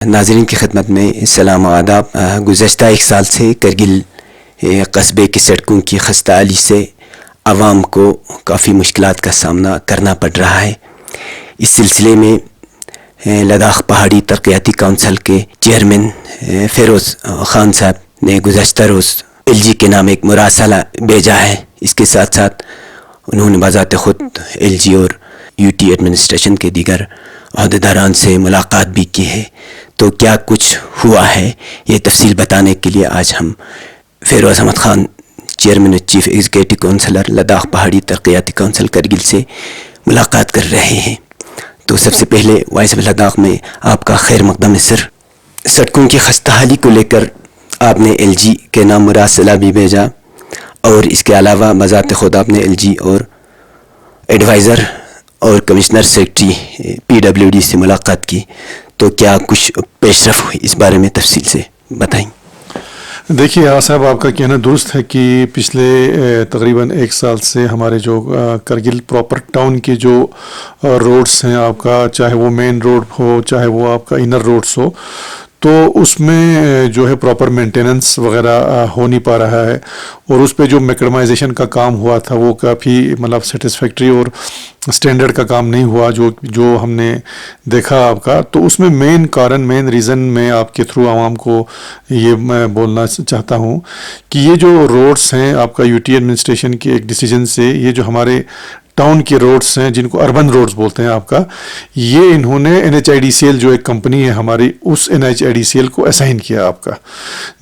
ناظرین کی خدمت میں سلام و آداب. گزشتہ ایک سال سے کرگل قصبے کی سڑکوں کی خستہ حالی سے عوام کو کافی مشکلات کا سامنا کرنا پڑ رہا ہے. اس سلسلے میں لداخ پہاڑی ترقیاتی کونسل کے چیئرمین فیروز خان صاحب نے گزشتہ روز LG کے نام ایک مراسلہ بھیجا ہے. اس کے ساتھ ساتھ انہوں نے بذات خود LG اور UT ایڈمنسٹریشن کے دیگر عہدیداران سے ملاقات بھی کی ہے. تو کیا کچھ ہوا ہے یہ تفصیل بتانے کے لیے آج ہم Feroz Ahmed Khan chairman chief executive councillor Ladakh پہاڑی ترقیاتی کونسل کرگل سے ملاقات کر رہے ہیں. تو سب سے پہلے وائس آف لداخ میں آپ کا خیر مقدم ہے سر. سڑکوں کی خستہ حالی کو لے کر آپ نے LG کے نام مراسلہ بھی بھیجا اور اس کے علاوہ بذات خود آپ نے LG اور ایڈوائزر اور کمشنر سیکرٹری PWD سے ملاقات کی. تو کیا کچھ پیش رفت ہوئی اس بارے میں تفصیل سے بتائیں. دیکھیے صاحب، آپ کا کہنا درست ہے کہ پچھلے تقریباً ایک سال سے ہمارے جو کرگل پراپر ٹاؤن کے جو روڈس ہیں آپ کا، چاہے وہ مین روڈ ہو چاہے وہ آپ کا انر روڈس ہو، تو اس میں جو ہے پراپر مینٹیننس وغیرہ ہو نہیں پا رہا ہے. اور اس پہ جو میکڈمائزیشن کا کام ہوا تھا وہ کافی سیٹسفیکٹری اور اسٹینڈرڈ کا کام نہیں ہوا جو ہم نے دیکھا آپ کا. تو اس میں مین ریزن میں آپ کے تھرو عوام کو یہ میں بولنا چاہتا ہوں کہ یہ جو روڈس ہیں آپ کا UT ایڈمنسٹریشن کے ایک ڈیسیجن سے، یہ جو ہمارے ٹاؤن کے روڈس ہیں جن کو اربن روڈز بولتے ہیں آپ کا، یہ انہوں نے NHIDCL جو ایک کمپنی ہے ہماری، اس NHIDCL کو اسائن کیا آپ کا،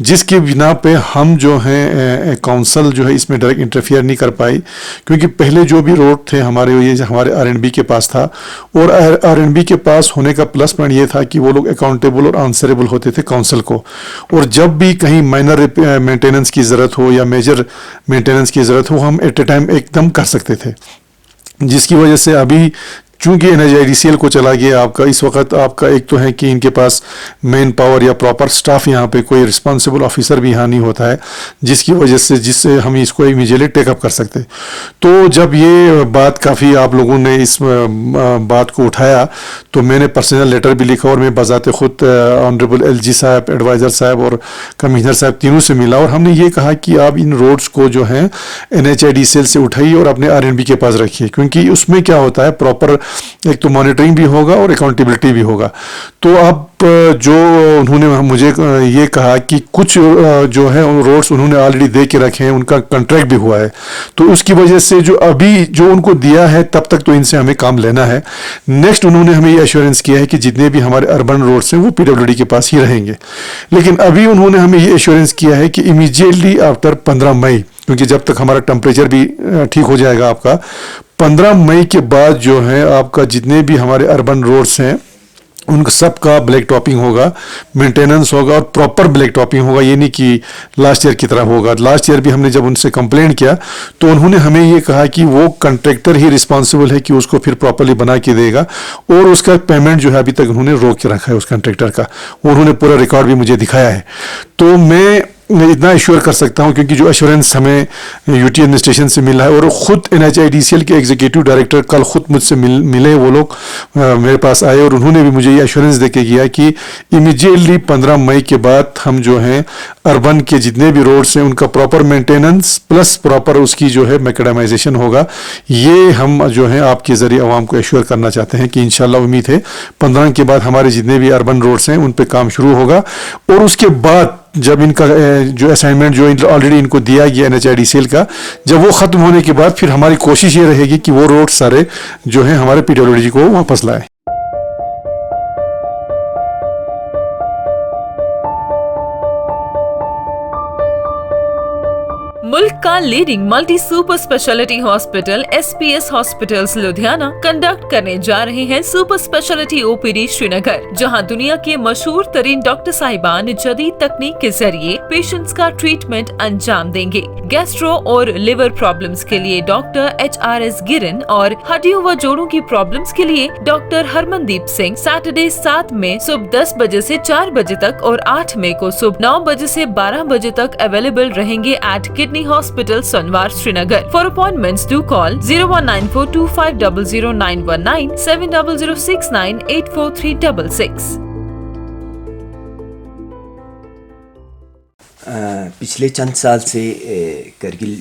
جس کی بنا پہ ہم جو ہیں کونسل جو ہے اس میں ڈائریکٹ انٹرفیئر نہیں کر پائی. کیونکہ پہلے جو بھی روڈ تھے ہمارے، یہ ہمارے R&B کے پاس تھا، اور R&B کے پاس ہونے کا پلس پوائنٹ یہ تھا کہ وہ لوگ اکاؤنٹیبل اور آنسریبل ہوتے تھے کونسل کو. اور جب بھی کہیں مائنر مینٹیننس کی ضرورت ہو یا میجر مینٹیننس کی ضرورت ہو، ہم ایٹ اے ٹائم ایک دم کر سکتے تھے. جس کی وجہ سے ابھی چونکہ NHIDCL کو چلا گیا آپ کا، اس وقت آپ کا ایک تو ہے کہ ان کے پاس مین پاور یا پراپر سٹاف یہاں پہ کوئی رسپانسبل آفیسر بھی یہاں نہیں ہوتا ہے، جس کی وجہ سے جس سے ہم اس کو امیجیٹلی ٹیک اپ کر سکتے. تو جب یہ بات کافی آپ لوگوں نے اس بات کو اٹھایا تو میں نے پرسنل لیٹر بھی لکھا اور میں بذات خود آنریبل LG صاحب، ایڈوائزر صاحب اور کمشنر صاحب تینوں سے ملا، اور ہم نے یہ کہا کہ آپ ان روڈز کو جو ہیں NHIDCL سے اٹھائیے اور اپنے R&B کے پاس رکھیے. کیونکہ اس میں کیا ہوتا ہے، پراپر ایک تو مانیٹرنگ بھی ہوگا اور اکاؤنٹیبلٹی بھی ہوگا. تو اب جو انہوں نے مجھے یہ کہا کہ کچھ جو ہے روڈس انہوں نے آلریڈی دے کے رکھے ہیں، ان کا کنٹریکٹ بھی ہوا ہے، تو اس کی وجہ سے جو ابھی جو ان کو دیا ہے تب تک تو ان سے ہمیں کام لینا ہے. نیکسٹ انہوں نے ہمیں یہ ایشورنس کیا ہے کہ جتنے بھی ہمارے اربن روڈس ہیں وہ PWD کے پاس ہی رہیں گے. لیکن ابھی انہوں نے ہمیں یہ ایشورنس کیا ہے کہ امیجیٹلی آفٹر 15 مئی، کیونکہ جب تک ہمارا ٹمپریچر بھی ٹھیک ہو جائے گا آپ کا، 15 مئی کے بعد جو ہے آپ کا جتنے بھی ہمارے اربن روڈس ہیں ان سب کا بلیک ٹاپنگ ہوگا، مینٹیننس ہوگا اور پراپر بلیک ٹاپنگ ہوگا. یہ نہیں کہ لاسٹ ایئر کی طرح ہوگا. لاسٹ ایئر بھی ہم نے جب ان سے کمپلین کیا تو انہوں نے ہمیں یہ کہا کہ وہ کنٹریکٹر ہی رسپانسبل ہے کہ اس کو پھر پراپرلی بنا کے دے گا، اور اس کا پیمنٹ جو ہے ابھی تک انہوں نے روک کے رکھا ہے اس کنٹریکٹر کا. انہوں نے پورا ریکارڈ بھی مجھے دکھایا ہے. تو میں اتنا ایشور کر سکتا ہوں کیونکہ جو ایشورنس ہمیں UT ایڈمنسٹریشن سے ملا ہے، اور خود NHIDCL کے ایگزیکٹو ڈائریکٹر کل خود مجھ سے ملے، وہ لوگ میرے پاس آئے اور انہوں نے بھی مجھے یہ ایشورنس دے کے گیا کہ امیجیٹلی 15 مئی کے بعد ہم جو ہیں اربن کے جتنے بھی روڈس ہیں ان کا پراپر مینٹیننس پلس پراپر اس کی جو ہے میکڈمائزیشن ہوگا. یہ ہم جو ہے آپ کے ذریعے عوام کو ایشور کرنا چاہتے ہیں کہ انشاءاللہ امید ہے 15 کے بعد ہمارے جتنے بھی اربن روڈس ہیں ان پہ کام شروع ہوگا. اور اس کے بعد جب ان کا جو اسائنمنٹ جو آلریڈی ان کو دیا گیا NHIDCL کا، جب وہ ختم ہونے کے بعد پھر ہماری کوشش یہ رہے گی کہ وہ روڈ سارے جو ہیں ہمارے PWD کو واپس لائے. ملک کا leading multi super speciality hospital SPS hospitals Ludhiana conduct کرنے جا رہے ہیں super speciality OPD Srinagar, جہاں دنیا کے مشہور ترین ڈاکٹر صاحبان جدید تکنیک کے ذریعے پیشنٹس کا ٹریٹمنٹ انجام دیں گے. گیسٹرو اور لیور پرابلمز کے لیے ڈاکٹر HRS گرن اور ہڈیوں و جوڑوں کی پرابلمز کے لیے ڈاکٹر ہرمندیپ سنگھ سیٹرڈے 7 مئی صبح 10 بجے سے 4 بجے تک اور 8 مئی کو صبح 9 بجے سے 12 بجے تک اویلیبل رہیں گے ایٹ کڈنی ہاسپٹل سنوار شری نگر. فار اپوائنٹمنٹس ڈو کال 01942500919 7006984366. پچھلے چند سال سے کرگل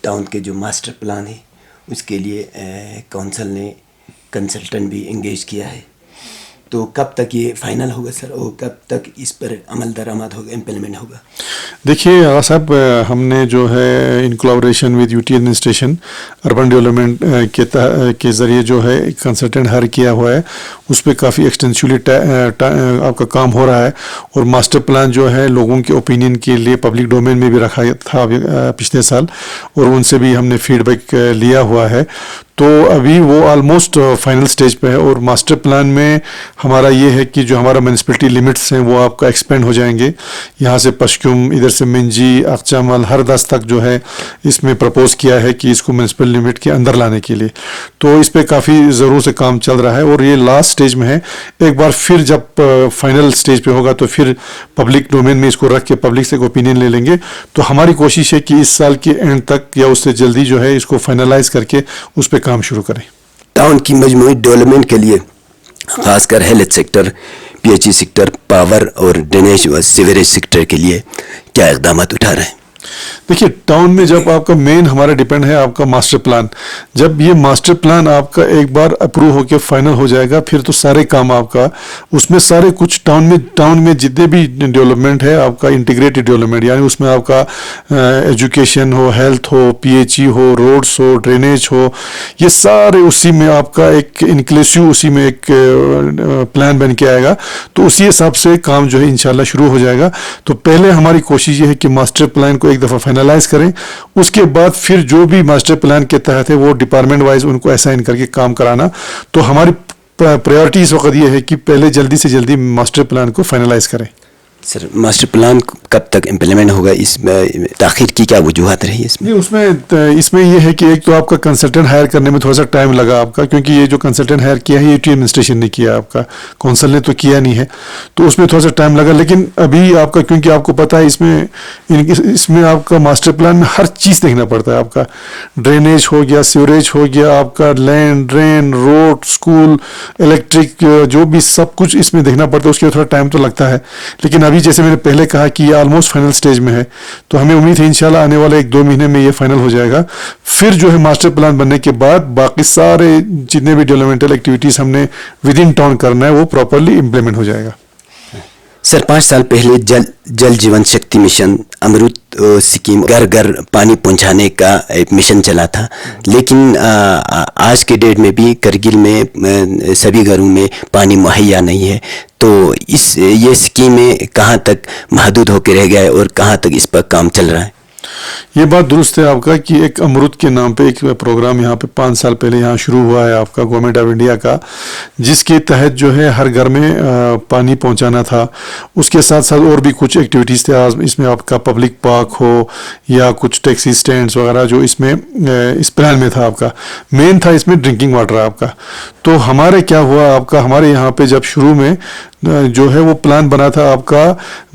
ٹاؤن کے جو ماسٹر پلان ہے اس کے لیے کونسل نے کنسلٹنٹ بھی انگیج کیا ہے، تو کب تک یہ فائنل ہوگا سر، اور کب تک اس پر عمل درآمد ہوگا، امپلیمنٹ ہوگا؟ دیکھیے آغا صاحب، ہم نے جو ہے in collaboration with U T administration urban development کے ذریعے جو ہے ایک کنسلٹنٹ ہائر کیا ہوا ہے، اس پہ کافی ایکسٹینسولی آپ کا کام ہو رہا ہے، اور ماسٹر پلان جو ہے لوگوں کے اوپینین کے لیے پبلک ڈومین میں بھی رکھا تھا پچھلے سال، اور ان سے بھی ہم نے فیڈ بیک لیا ہوا ہے، تو ابھی وہ آلموسٹ فائنل سٹیج پہ ہے۔ اور ماسٹر پلان میں ہمارا یہ ہے کہ جو ہمارا میونسپلٹی لمٹس ہیں وہ آپ کا ایکسپینڈ ہو جائیں گے، یہاں سے پشکم، ادھر سے منجی، اقچامل، ہر دس تک جو ہے اس میں پرپوز کیا ہے کہ اس کو میونسپل لمٹ کے اندر لانے کے لیے، تو اس پہ کافی ضرور سے کام چل رہا ہے، اور یہ لاسٹ سٹیج میں ہے۔ ایک بار پھر جب فائنل سٹیج پہ ہوگا تو پھر پبلک ڈومین میں اس کو رکھ کے پبلک سے ایک اوپینین لے لیں گے، تو ہماری کوشش ہے کہ اس سال کے اینڈ تک یا اس سے جلدی جو ہے اس کو فائنلائز کر کے اس پہ کام شروع کریں۔ ٹاؤن کی مجموعی ڈیولپمنٹ کے لیے خاص کر health sector, P H E sector, power اور ڈرینیج و سیوریج سیکٹر کے لیے کیا اقدامات اٹھا رہے ہیں؟ دیکھیے ٹاؤن میں جب آپ کا مین ہمارا ڈیپینڈ ہے آپ کا ماسٹر پلان، جب یہ ماسٹر پلان آپ کا ایک بار اپروو ہو کے فائنل ہو جائے گا پھر تو سارے کام آپ کا اس میں سارے کچھ ٹاؤن میں جتنے بھی ڈیولپمنٹ ہے آپ کا انٹیگریٹڈ ڈیولپمنٹ، یعنی اس میں آپ کا ایجوکیشن ہو، ہیلتھ ہو، پی ایچ ای ہو، روڈس ہو، ڈرینیج ہو، یہ سارے اسی میں آپ کا ایک انکلیسیو اسی میں ایک پلان بن کے آئے گا، تو اسی حساب سے کام جو ہے انشاءاللہ شروع ہو جائے گا۔ تو پہلے ہماری کوشش یہ ہے کہ ماسٹر پلان کو ایک دفعہ فائنلائز کریں، اس کے بعد پھر جو بھی ماسٹر پلان کے تحت ہے وہ ڈپارٹمنٹ وائز ان کو اسائن کر کے کام کرانا، تو ہماری پریورٹی اس وقت یہ ہے کہ پہلے جلدی سے جلدی ماسٹر پلان کو فائنلائز کریں۔ سر ماسٹر پلان کب تک امپلیمنٹ ہوگا؟ اس میں تاخیر کی کیا وجوہات رہی اس میں؟ اس میں یہ ہے کہ ایک تو آپ کا کنسلٹنٹ ہائر کرنے میں تھوڑا سا ٹائم لگا آپ کا، کیونکہ یہ جو کنسلٹنٹ ہائر کیا ہے یہ ٹی ایڈمنسٹریشن نے کیا، آپ کا کونسل نے تو کیا نہیں ہے، تو اس میں تھوڑا سا ٹائم لگا، لیکن ابھی آپ کا کیونکہ آپ کو پتہ ہے اس میں آپ کا ماسٹر پلان میں ہر چیز دیکھنا پڑتا ہے، آپ کا ڈرینیج ہو گیا، سیوریج ہو گیا، آپ کا land, drain, road, school, electric, جو بھی سب کچھ اس میں دیکھنا پڑتا ہے، اس کے تھوڑا ٹائم تو لگتا ہے، لیکن ابھی جیسے میں نے پہلے کہا کہ یہ آلموسٹ فائنل سٹیج میں ہے، تو ہمیں امید ہے انشاءاللہ آنے والے 1-2 مہینے میں یہ فائنل ہو جائے گا، پھر جو ہے ماسٹر پلان بننے کے بعد باقی سارے جتنے بھی ڈیولپمنٹل ایکٹیویٹیز ہم نے ود ان ٹاؤن کرنا ہے وہ پراپرلی امپلیمنٹ ہو جائے گا۔ سر 5 سال پہلے جل جیون شکتی مشن امرت اسکیم گھر گھر پانی پہنچانے کا ایک مشن چلا تھا، لیکن آج کے ڈیٹ میں بھی کرگل میں سبھی گھروں میں پانی مہیا نہیں ہے، تو یہ اسکیمیں کہاں تک محدود ہو کے رہ گیا ہے اور کہاں تک اس پر کام چل رہا ہے؟ یہ بات درست ہے آپ کا کہ ایک امرت کے نام پہ ایک پروگرام یہاں پہ 5 سال پہلے یہاں شروع ہوا ہے آپ کا گورنمنٹ آف انڈیا کا، جس کے تحت جو ہے ہر گھر میں پانی پہنچانا تھا، اس کے ساتھ ساتھ اور بھی کچھ ایکٹیویٹیز تھے، اس میں آپ کا پبلک پارک ہو یا کچھ ٹیکسی سٹینڈز وغیرہ جو اس میں اس پلان میں تھا، آپ کا مین تھا اس میں ڈرنکنگ واٹر آپ کا۔ تو ہمارے کیا ہوا آپ کا، ہمارے یہاں پہ جب شروع میں جو ہے وہ پلان بنا تھا آپ کا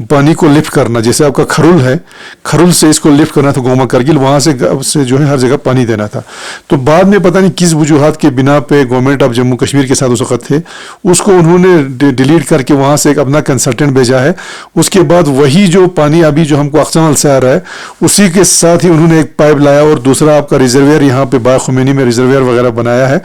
پانی کو لفٹ کرنا، جیسے آپ کا کھرول ہے، کھرول سے اس کو لفٹ کرنا تھا گوما کرگل، وہاں سے جو ہے ہر جگہ پانی دینا تھا، تو بعد میں پتہ نہیں کس وجوہات کے بنا پہ گورنمنٹ آف جموں کشمیر کے ساتھ اس وقت تھے، اس کو انہوں نے ڈیلیٹ کر کے وہاں سے ایک اپنا کنسلٹنٹ بھیجا ہے، اس کے بعد وہی جو پانی ابھی جو ہم کو اقچامل سے آ رہا ہے اسی کے ساتھ ہی انہوں نے ایک پائپ لایا اور دوسرا آپ کا ریزرویئر یہاں پہ باغ خمینی میں ریزرویئر وغیرہ بنایا ہے،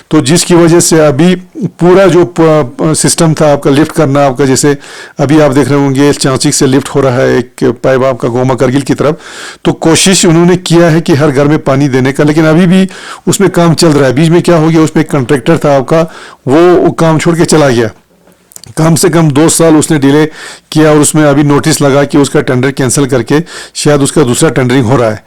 تو جس کی وجہ سے ابھی پورا جو سسٹم تھا آپ کا لفٹ کرنا، آپ کا جیسے ابھی آپ دیکھ رہے ہوں گے چانچک سے لفٹ ہو رہا ہے ایک پائپ آپ کا گوما کرگل کی طرف، تو کوشش انہوں نے کیا ہے کہ ہر گھر میں پانی دینے کا، لیکن ابھی بھی اس میں کام چل رہا ہے۔ بیچ میں کیا ہو گیا، اس میں ایک کنٹریکٹر تھا آپ کا، وہ کام چھوڑ کے چلا گیا، کم سے کم 2 سال اس نے ڈیلے کیا، اور اس میں ابھی نوٹس لگا کہ اس کا ٹینڈر کینسل کر کے شاید اس کا دوسرا ٹینڈرنگ ہو رہا ہے،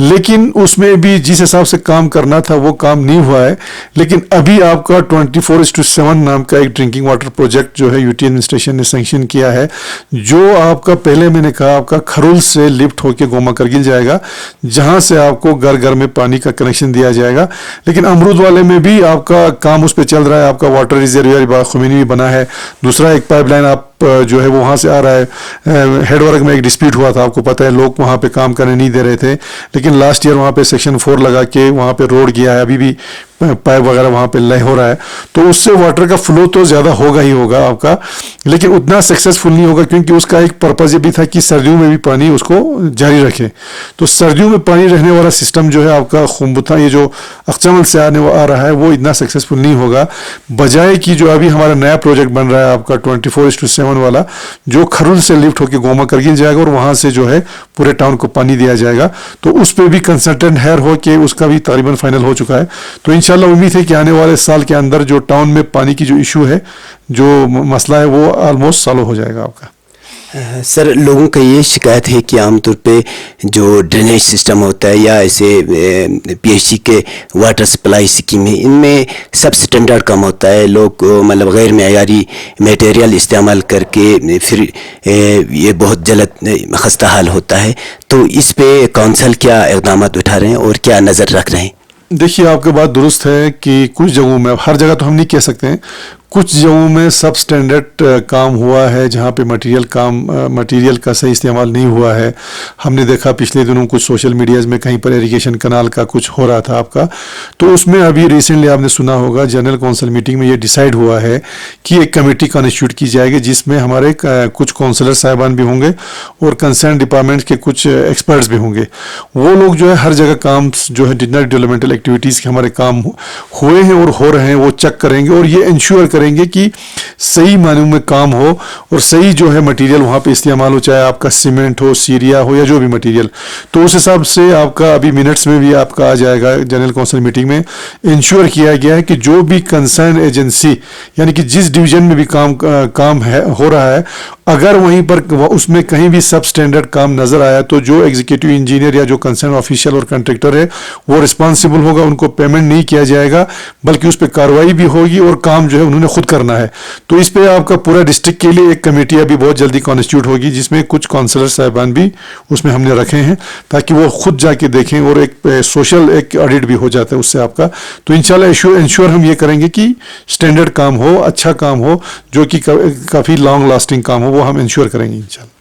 لیکن اس میں بھی جس حساب سے کام کرنا تھا وہ کام نہیں ہوا ہے۔ لیکن ابھی آپ کا 24/7 نام کا ایک ڈرنکنگ واٹر پروجیکٹ جو ہے یو ٹی ایڈمنسٹریشن نے سینکشن کیا ہے، جو آپ کا پہلے میں نے کہا آپ کا کھرول سے لفٹ ہو کے گوما کرگل جائے گا، جہاں سے آپ کو گھر گھر میں پانی کا کنیکشن دیا جائے گا۔ لیکن امرود والے میں بھی آپ کا کام اس پہ چل رہا ہے، آپ کا واٹر ریزرویئر باغ خمینی بھی بنا ہے، دوسرا ایک پائپ لائن آپ جو ہے وہاں سے آ رہا ہے. ہیڈ ورک میں ایک ڈسپیوٹ ہوا تھا, آپ کو پتہ ہے, لوگ وہاں پہ کام کرنے نہیں دے رہے تھے, لیکن لاسٹ ایئر وہاں پہ سیکشن 4 لگا کے وہاں پہ روڈ گیا ہے, ابھی بھی پائپ وغیرہ وہاں پہ لے ہو رہا ہے. تو اس سے واٹر کا فلو تو زیادہ ہوگا ہی ہوگا آپ کا, لیکن اتنا سکسیزفل نہیں ہوگا, کیونکہ اس کا ایک پرپز یہ بھی تھا کہ سردیوں میں بھی پانی اس کو جاری رکھے. تو سردیوں میں پانی رہنے والا سسٹم جو ہے آپ کا خمبتا, یہ جو اقچامل سے آ رہا ہے, وہ اتنا سکسیزفل نہیں ہوگا, بجائے کہ جو ابھی ہمارا نیا پروجیکٹ بن رہا ہے آپ کا 24/7 والا, جو کھرل سے لفٹ ہو کے گوما کرگل جائے گا اور وہاں سے جو ہے پورے ٹاؤن کو پانی دیا جائے گا. تو اس پہ بھی کنسلٹنٹ ہائر ہو کے اس کا بھی تقریباً فائنل ہو چکا ہے. تو انشاءاللہ امید ہے کہ آنے والے سال کے اندر جو ٹاؤن میں پانی کی جو ایشو ہے, جو مسئلہ ہے, وہ آلموسٹ سالو ہو جائے گا آپ کا. سر, لوگوں کا یہ شکایت ہے کہ عام طور پہ جو ڈرینیج سسٹم ہوتا ہے یا ایسے پی ایچ سی کے واٹر سپلائی اسکیم ہے, ان میں سب اسٹینڈرڈ کم ہوتا ہے, لوگ مطلب غیر معیاری میٹیریل استعمال کر کے پھر یہ بہت جلد خستہ حال ہوتا ہے. تو اس پہ کونسل کیا اقدامات اٹھا رہے ہیں اور کیا نظر رکھ رہے ہیں؟ دیکھیے, آپ کی بات درست ہے کہ کچھ جگہوں میں, ہر جگہ تو ہم نہیں کہہ سکتے ہیں, کچھ جگہوں میں سب سٹینڈرڈ کام ہوا ہے جہاں پہ مٹیریل کا صحیح استعمال نہیں ہوا ہے. ہم نے دیکھا پچھلے دنوں کچھ سوشل میڈیاز میں کہیں پر ایریگیشن کنال کا کچھ ہو رہا تھا آپ کا. تو اس میں ابھی ریسنٹلی آپ نے سنا ہوگا جنرل کونسل میٹنگ میں یہ ڈیسائیڈ ہوا ہے کہ ایک کمیٹی کانسٹیٹیوٹ کی جائے گی, جس میں ہمارے کچھ کونسلر صاحبان بھی ہوں گے اور کنسرن ڈپارٹمنٹ کے کچھ ایکسپرٹس بھی ہوں گے. وہ لوگ جو ہے ہر جگہ کام جو ہے جتنا ڈیولپمنٹل ایکٹیویٹیز کے ہمارے کام ہوئے ہیں اور ہو رہے ہیں وہ چیک کریں گے, اور یہ انشور کریں گے کہ صحیح معنوں میں کام ہو اور صحیح جو ہے مٹیریل وہاں پہ استعمال ہو, چاہے آپ کا سیمنٹ ہو, سیریا ہو, یا جو بھی مٹیریل. تو اس حساب سے آپ کا ابھی منٹس میں بھی آپ کا آ جائے گا جنرل کونسل میٹنگ میں, انشور کیا گیا ہے کہ جو بھی کنسرن ایجنسی, یعنی کہ جس ڈویژن میں بھی کام ہو رہا ہے, اگر وہیں پر اس میں کہیں بھی سب سٹینڈرڈ کام نظر آیا تو جو ایگزیکٹو انجینئر یا جو کنسرن آفیشیل اور کنٹریکٹر ہے وہ رسپانسبل ہوگا, ان کو پیمنٹ نہیں کیا جائے گا, بلکہ اس پہ کارروائی بھی ہوگی اور کام جو ہے انہوں نے خود کرنا ہے. تو اس پہ آپ کا پورا ڈسٹرکٹ کے لیے ایک کمیٹی ابھی بہت جلدی کانسٹیٹیوٹ ہوگی, جس میں کچھ کونسلر صاحبان بھی اس میں ہم نے رکھے ہیں, تاکہ وہ خود جا کے دیکھیں, اور ایک سوشل ایک آڈٹ بھی ہو جاتا ہے اس سے آپ کا. تو انشاءاللہ انشور ہم یہ کریں گے کہ سٹینڈرڈ کام ہو, اچھا کام ہو, جو کہ کافی لانگ لاسٹنگ کام ہو, وہ ہم انشور کریں گے انشاءاللہ.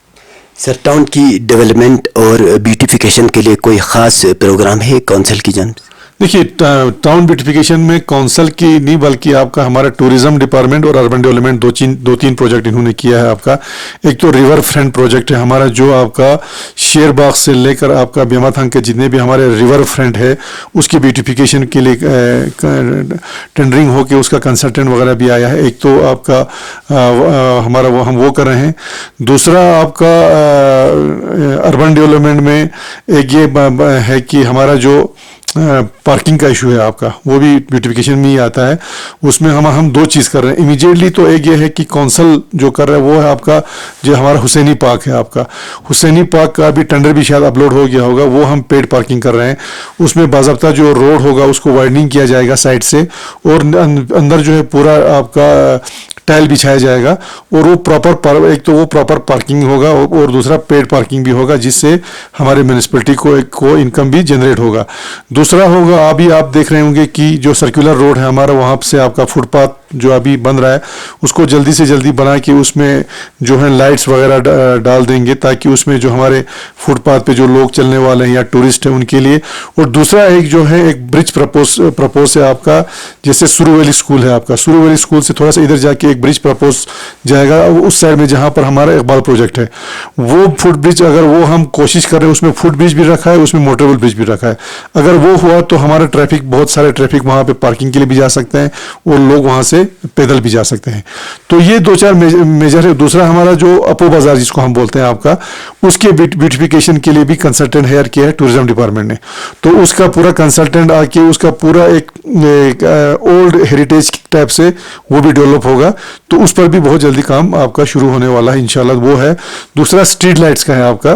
سر, ٹاؤن کی ڈیولپمنٹ اور بیوٹیفیکیشن کے لیے کوئی خاص پروگرام ہے کونسل کی جانب سے؟ دیکھیے, ٹاؤن بیوٹیفیکیشن میں کونسل کی نہیں بلکہ آپ کا ہمارا ٹورزم ڈپارٹمنٹ اور اربن ڈیولپمنٹ دو تین پروجیکٹ انہوں نے کیا ہے آپ کا. ایک تو ریور فرنٹ پروجیکٹ ہے ہمارا, جو آپ کا شیر باغ سے لے کر آپ کا بیما تھنگ کے جتنے بھی ہمارے ریور فرنٹ ہے اس کی بیوٹیفیکیشن کے لیے ٹینڈرنگ ہو کے اس کا کنسلٹنٹ وغیرہ بھی آیا ہے. ایک تو آپ کا ہمارا ہم وہ کر رہے ہیں. دوسرا آپ کا اربن ڈیولپمنٹ میں ایک یہ ہے کہ ہمارا جو پارکنگ کا ایشو ہے آپ کا, وہ بھی بیوٹیفیکیشن میں ہی آتا ہے. اس میں ہم دو چیز کر رہے ہیں امیجیٹلی. تو ایک یہ ہے کہ کونسل جو کر رہا ہے وہ ہے آپ کا جو ہمارا حسینی پارک ہے, آپ کا حسینی پارک کا بھی ٹینڈر بھی شاید اپلوڈ ہو گیا ہوگا, وہ ہم پیڈ پارکنگ کر رہے ہیں. اس میں باضابطہ جو روڈ ہوگا اس کو وائڈننگ کیا جائے گا سائڈ سے, اور اندر جو ہے پورا آپ کا ٹائل بچھایا جائے گا, اور وہ پراپر ایک تو وہ پراپر پارکنگ ہوگا اور دوسرا پیڈ پارکنگ بھی ہوگا, جس سے ہمارے میونسپلٹی کو انکم بھی جنریٹ ہوگا. دوسرا ہوگا ابھی آپ دیکھ رہے ہوں گے کہ جو سرکولر روڈ ہے ہمارا, وہاں سے آپ کا فٹ پاتھ جو ابھی بن رہا ہے اس کو جلدی سے جلدی بنا کے اس میں جو ہے لائٹس وغیرہ ڈال دیں گے, تاکہ اس میں جو ہمارے فٹ پاتھ پہ جو لوگ چلنے والے ہیں یا ٹورسٹ ہیں ان کے لیے. اور دوسرا ایک جو ہے ایک برج پرپوز ہے آپ کا, جیسے سرو ویلی اسکول ہے آپ کا, سرو ویلی اسکول سے تھوڑا سا ادھر جا کے ایک برج پرپوز جائے گا اس سائڈ میں جہاں پر ہمارا اقبال پروجیکٹ ہے. وہ فٹ برج اگر وہ ہم کوشش کر رہے ہیں, اس میں فٹ برج بھی رکھا ہے, اس میں موٹریبل برج بھی رکھا ہے. اگر وہ ہوا تو ہمارا ٹریفک بہت سارے ٹریفک وہاں پہ پارکنگ کے لیے بھی جا سکتے ہیں اور لوگ وہاں سے پیدل بھی جا سکتے ہیں. تو یہ دو چار میجر ہے. دوسرا ہمارا جو اپو بازار جس کو ہم بولتے ہیں آپ کا, اس کے بیوٹیفیکیشن کے لیے بھی کنسلٹنٹ ہائر کیا ہے ٹورزم ڈپارٹمنٹ نے. تو اس کا پورا کنسلٹنٹ آ کے اس کا پورا ایک اولڈ ہیریٹیج ٹائپ سے وہ بھی ڈیولپ ہوگا. تو اس پر بھی بہت جلدی کام آپ کا شروع ہونے والا ہے انشاءاللہ. وہ ہے دوسرا اسٹریٹ لائٹس کا ہے آپ کا,